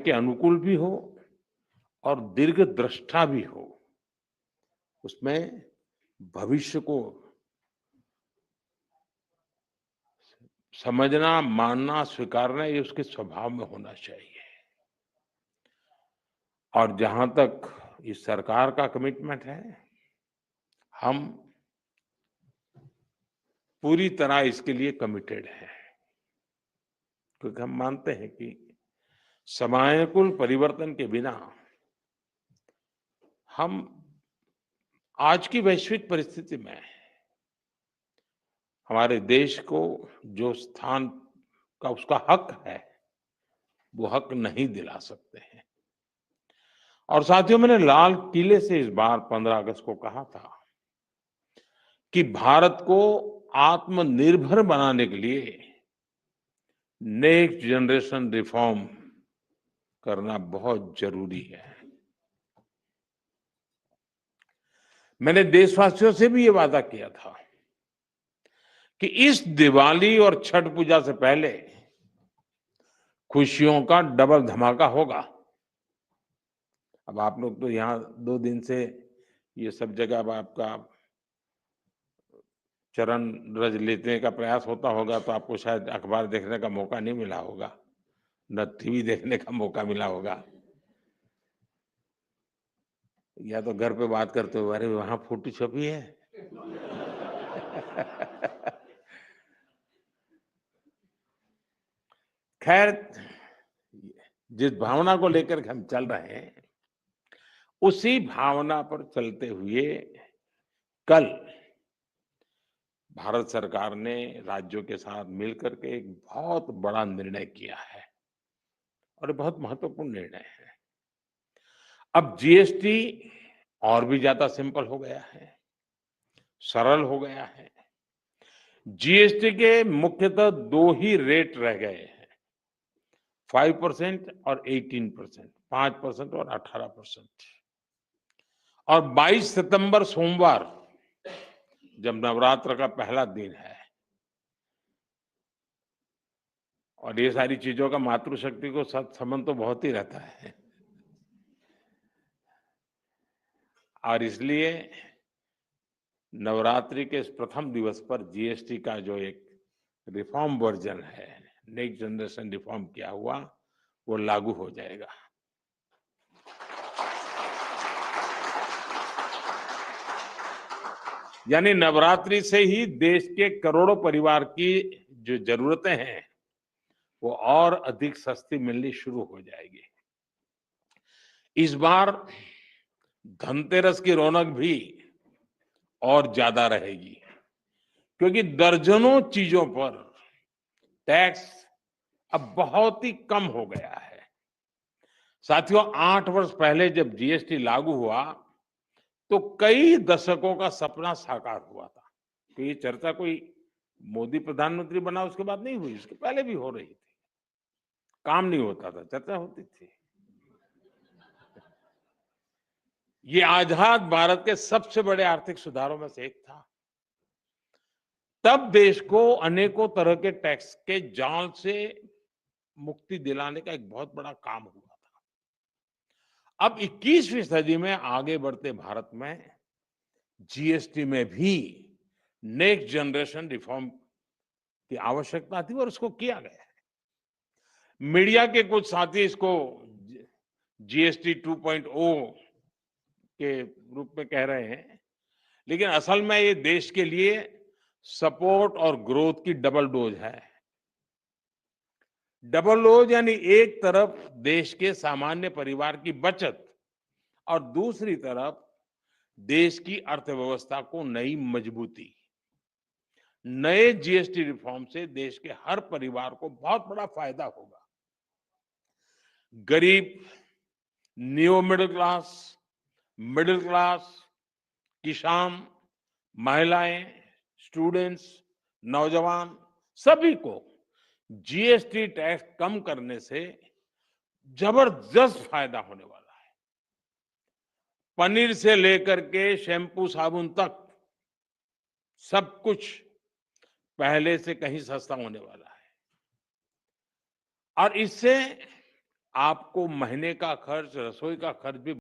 के अनुकूल भी हो और दीर्घदृष्टा भी हो, उसमें भविष्य को समझना, मानना, स्वीकारना ये उसके स्वभाव में होना चाहिए। और जहां तक इस सरकार का कमिटमेंट है, हम पूरी तरह इसके लिए कमिटेड हैं, क्योंकि हम मानते हैं कि समयानुकूल परिवर्तन के बिना हम आज की वैश्विक परिस्थिति में हमारे देश को जो स्थान का उसका हक है, वो हक नहीं दिला सकते हैं। और साथियों, मैंने लाल किले से इस बार 15 अगस्त को कहा था कि भारत को आत्मनिर्भर बनाने के लिए नेक्स्ट जनरेशन रिफॉर्म करना बहुत जरूरी है। मैंने देशवासियों से भी ये वादा किया था कि इस दिवाली और छठ पूजा से पहले खुशियों का डबल धमाका होगा। अब आप लोग तो यहाँ 2 दिन से ये सब जगह अब आपका चरण रज लेने का प्रयास होता होगा, तो आपको शायद अखबार देखने का मौका नहीं मिला होगा, न टीवी देखने का मौका मिला होगा, या तो घर पे बात करते हो, अरे वहां फोटो छपी है। खैर, जिस भावना को लेकर हम चल रहे हैं, उसी भावना पर चलते हुए कल भारत सरकार ने राज्यों के साथ मिलकर के एक बहुत बड़ा निर्णय किया है, और बहुत महत्वपूर्ण निर्णय है। अब जीएसटी और भी ज्यादा सिंपल हो गया है, सरल हो गया है। जीएसटी के मुख्यतः 2 ही रेट रह गए हैं, 5% और 18%, 5% और 18%। और 22 सितंबर सोमवार, जब नवरात्र का पहला दिन है, और ये सारी चीजों का मातृशक्ति को साथ संबंध तो बहुत ही रहता है, और इसलिए नवरात्रि के इस प्रथम दिवस पर जीएसटी का जो एक रिफॉर्म वर्जन है, नेक्स्ट जनरेशन रिफॉर्म किया हुआ, वो लागू हो जाएगा। यानी नवरात्रि से ही देश के करोड़ों परिवार की जो जरूरतें हैं, वो और अधिक सस्ती मिलनी शुरू हो जाएगी। इस बार धनतेरस की रौनक भी और ज्यादा रहेगी, क्योंकि दर्जनों चीजों पर टैक्स अब बहुत ही कम हो गया है। साथियों, 8 वर्ष पहले जब जीएसटी लागू हुआ, तो कई दशकों का सपना साकार हुआ था। तो ये चर्चा कोई मोदी प्रधानमंत्री बना उसके बाद नहीं हुई, उसके पहले भी हो रही थी। काम नहीं होता था, चर्चा होती थी। ये आजाद भारत के सबसे बड़े आर्थिक सुधारों में से एक था। तब देश को अनेकों तरह के टैक्स के जाल से मुक्ति दिलाने का एक बहुत बड़ा काम हुआ था। अब 21वीं सदी में आगे बढ़ते भारत में जीएसटी में भी नेक्स्ट जनरेशन रिफॉर्म की आवश्यकता थी, और उसको किया गया है। मीडिया के कुछ साथी इसको जीएसटी 2.0 के रूप में कह रहे हैं, लेकिन असल में ये देश के लिए सपोर्ट और ग्रोथ की डबल डोज है। डबल डोज यानी एक तरफ देश के सामान्य परिवार की बचत, और दूसरी तरफ देश की अर्थव्यवस्था को नई मजबूती। नए जीएसटी रिफॉर्म से देश के हर परिवार को बहुत बड़ा फायदा होगा। गरीब, न्यू मिडिल क्लास, किसान, महिलाएं, स्टूडेंट्स, नौजवान, सभी को जीएसटी टैक्स कम करने से जबरदस्त फायदा होने वाला है। पनीर से लेकर के शैम्पू साबुन तक सब कुछ पहले से कहीं सस्ता होने वाला है, और इससे आपको महीने का खर्च, रसोई का खर्च भी